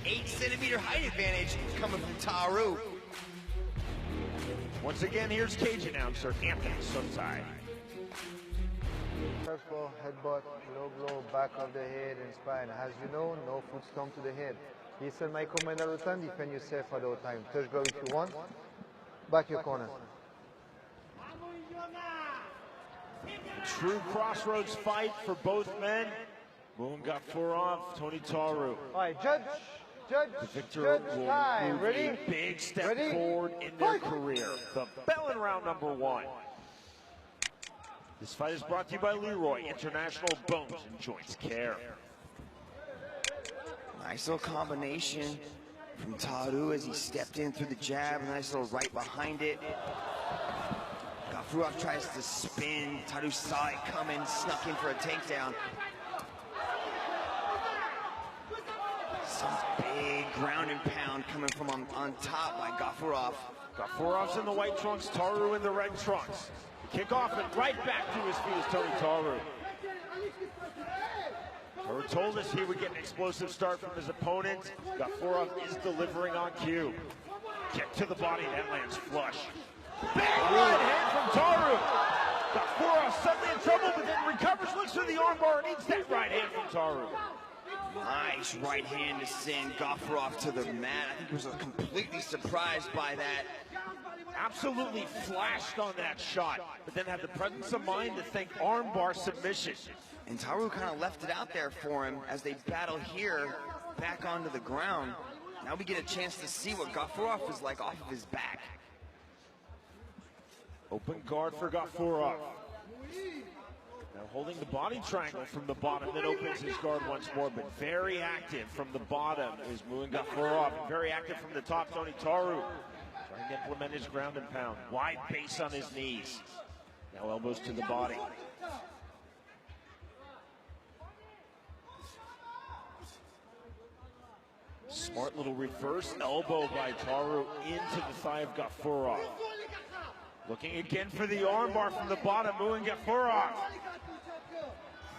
8-centimeter height advantage coming from Taru. Once again, here's cage announcer Anthony Sotai. First blow, headbutt, low blow, back of the head and spine. As you know, no foot stomp to the head. Listen my command all the time, defend yourself at all time. Touch glove if you want, back your corner. True crossroads fight for both men. Muin Gafurov, Tony Taru. All right, judge, The victor will time. move Ready? a big step Ready? forward in their career. The bell in round number 1. This fight is brought to you by Leroy International Bones and Joints Care. Nice little combination from Taru as he stepped in through the jab. Nice little right behind it. Gafurov tries to spin. Taru saw it coming, snuck in for a takedown. Some big ground and pound coming from on top by Gafurov. Gafurov's in the white trunks, Taru in the red trunks. Kick off and right back to his feet is Tony Taru. Taru told us he would get an explosive start from his opponent. Gafurov is delivering on cue. Kick to the body, that lands flush. Big right hand from Taru. Gafurov suddenly in trouble, but then recovers, looks for the armbar, and eats that right hand from Taru. Nice right hand to send Gafurov to the mat. I think he was completely surprised by that. Absolutely flashed on that shot, but then had the presence of mind to think armbar submission. And Taru kind of left it out there for him as they battle here back onto the ground. Now we get a chance to see what Gafurov is like off of his back. Open guard for Gafurov. Now holding the body triangle from the bottom, then opens his guard once more, but very active from the bottom is Muin Gafurov. Very active from the top, Tony Taru. Trying to implement his ground and pound. Wide base on his knees. Now elbows to the body. Smart little reverse elbow by Taru into the thigh of Gafurov. Looking again for the armbar from the bottom, Muin Gafurov.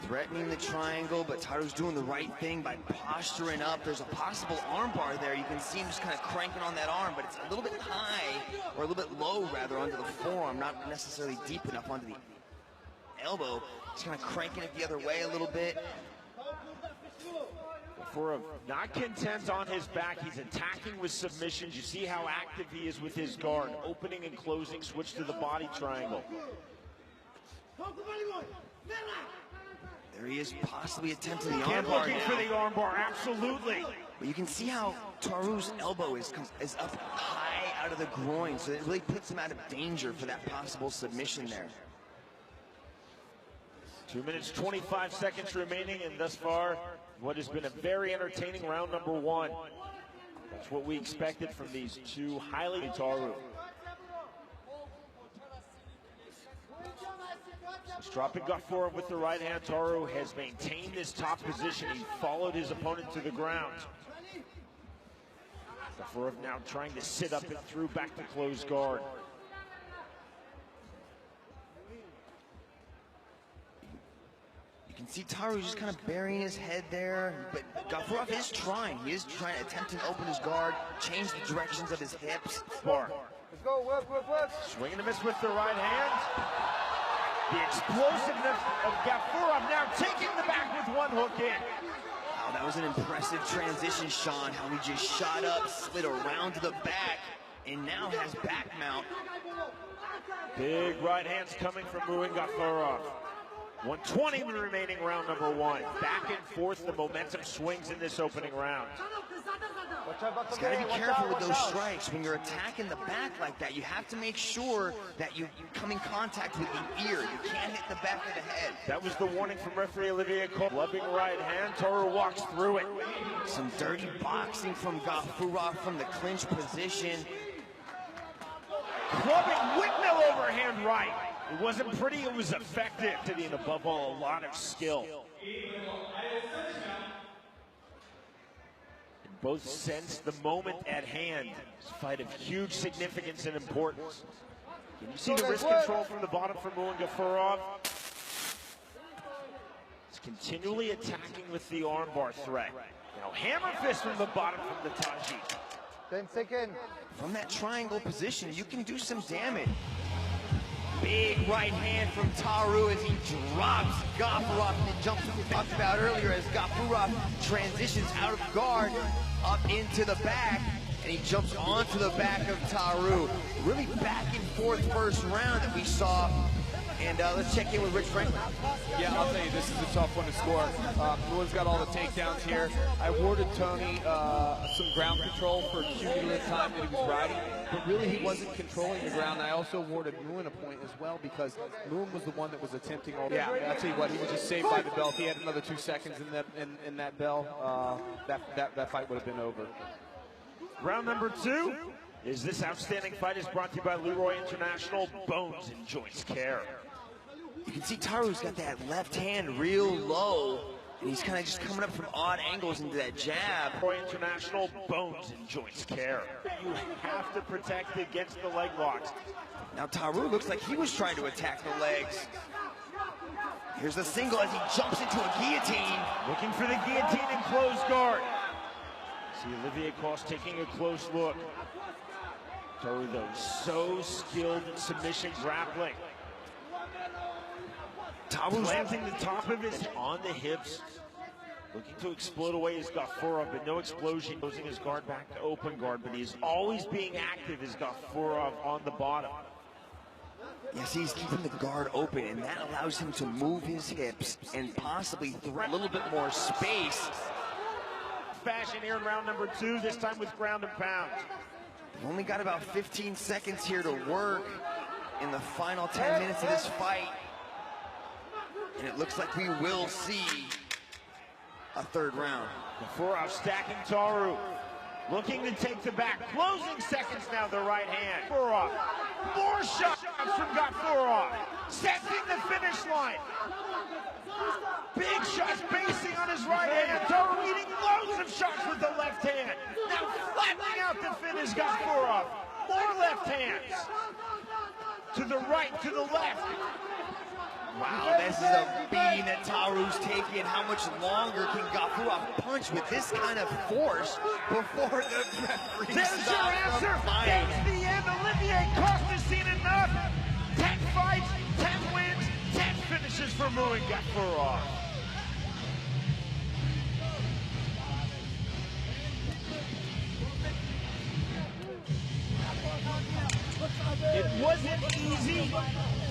Threatening the triangle, but Taru's doing the right thing by posturing up. There's a possible armbar there. You can see him just kind of cranking on that arm, but it's a little bit high, or a little bit low rather, onto the forearm, not necessarily deep enough onto the elbow. Just kind of cranking it the other way a little bit. Gafurov not content on his back, he's attacking with submissions. You see how active he is with his guard. Opening and closing, switch to the body triangle. There he is, possibly attempting the Again, armbar looking now. for the armbar, absolutely. But you can see how Taru's elbow is up high out of the groin, so it really puts him out of danger for that possible submission there. 2 minutes, 25 seconds remaining, and thus far, what has been a very entertaining round number 1. That's what we expected from these two highly Taru. Dropping Gafurov with the right hand, Taru has maintained this top position. He followed his opponent to the ground. Gafurov now trying to sit up and through back to close guard. You can see Taru just kind of burying his head there, but Gafurov is trying. He is trying, attempting to open his guard, change the directions of his hips. Bar. Let's go, work, work, work. Swing and a miss with the right hand. The explosiveness of Gafurov now taking the back with one hook in. Wow, that was an impressive transition, Sean, how he just shot up, slid around to the back, and now has back mount. Big right hands coming from Muin Gafurov. 120 remaining round number 1. Back and forth, the momentum swings in this opening round. He's got to be careful with those strikes. When you're attacking the back like that, you have to make sure that you come in contact with the ear. You can't hit the back of the head. That was the warning from referee Olivier Cole. Loving right hand, Taru walks through it. Some dirty boxing from Gafurov from the clinch position. Clubbing windmill overhand right. It wasn't pretty, it was effective. And above all, a lot of skill. Both sense the moment at hand. This fight of huge significance and importance. Can you see the wrist control from the bottom from Muin Gafurov? He's continually attacking with the armbar threat. Now hammer fist from the bottom from the Tajiki. 10 seconds. From that triangle position, you can do some damage. Big right hand from Taru as he drops GAFUROV and the jump we talked about earlier as GAFUROV transitions out of guard up into the back, and he jumps onto the back of Taru. Really back and forth first round that we saw. And let's check in with Rich Franklin. Yeah, I'll tell you, this is a tough one to score. Muin's got all the takedowns here. I awarded Tony some ground control for cumulative time that he was riding, but really he wasn't controlling the ground. I also awarded Muin a point as well because Muin was the one that was attempting all. Yeah, I'll tell you what, he was just saved by the bell. If he had another 2 seconds in that bell, that fight would have been over. Round number 2 is this outstanding fight is brought to you by Leroy International Bones and Joints Care. You can see Taru's got that left hand real low, and he's kind of just coming up from odd angles into that jab. Leroy International Bones and Joints Care. You have to protect against the leg locks. Now Taru looks like he was trying to attack the legs. Here's the single as he jumps into a guillotine. Looking for the guillotine and close guard. See Olivier Coste taking a close look. Taru, though, so skilled in submission grappling. Taru's planting the top of his on the hips. Looking to explode away his GAFUROV, but no explosion. Closing his guard back to open guard, but he's always being active as GAFUROV on the bottom. Yes, he's keeping the guard open, and that allows him to move his hips and possibly throw a little bit more space. Fashion here in round number 2, this time with ground and pound. We've only got about 15 seconds here to work in the final 10 minutes of this fight. And it looks like we will see a third round. GAFUROV stacking Taru. Looking to take the back. Closing seconds now, the right hand. GAFUROV. More shots from GAFUROV. Sensing the finish line. Big shots basing on his right hand. Taru eating loads of shots with the left hand. Now flattening out the finish, GAFUROV. More left hands. To the right, to the left. Wow, this is a beating that Taru's taking. How much longer can GAFUROV punch with this kind of force before the referee There's your answer. That's the end. Olivier Coste has seen enough. 10 fights, 10 wins, 10 finishes for Muin GAFUROV. It wasn't easy.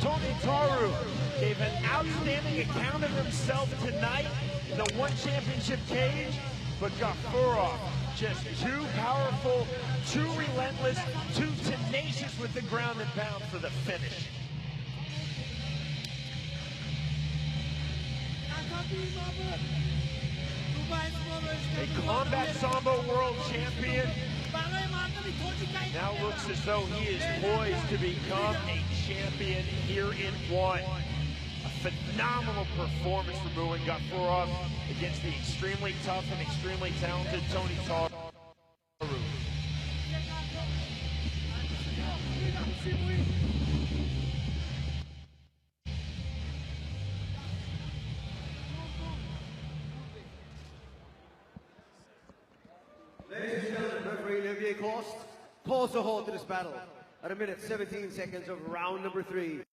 Tony Taru gave an outstanding account of himself tonight in the one championship cage, but GAFUROV just too powerful, too relentless, too tenacious with the ground and pound for the finish. A combat sambo world champion now looks as though he is poised to become a champion here in one. A phenomenal performance from Muin GAFUROV against the extremely tough and extremely talented Tony Taru. Ladies and gentlemen, referee Olivier Coste calls a halt to this battle at 1 minute 17 seconds of round number 3.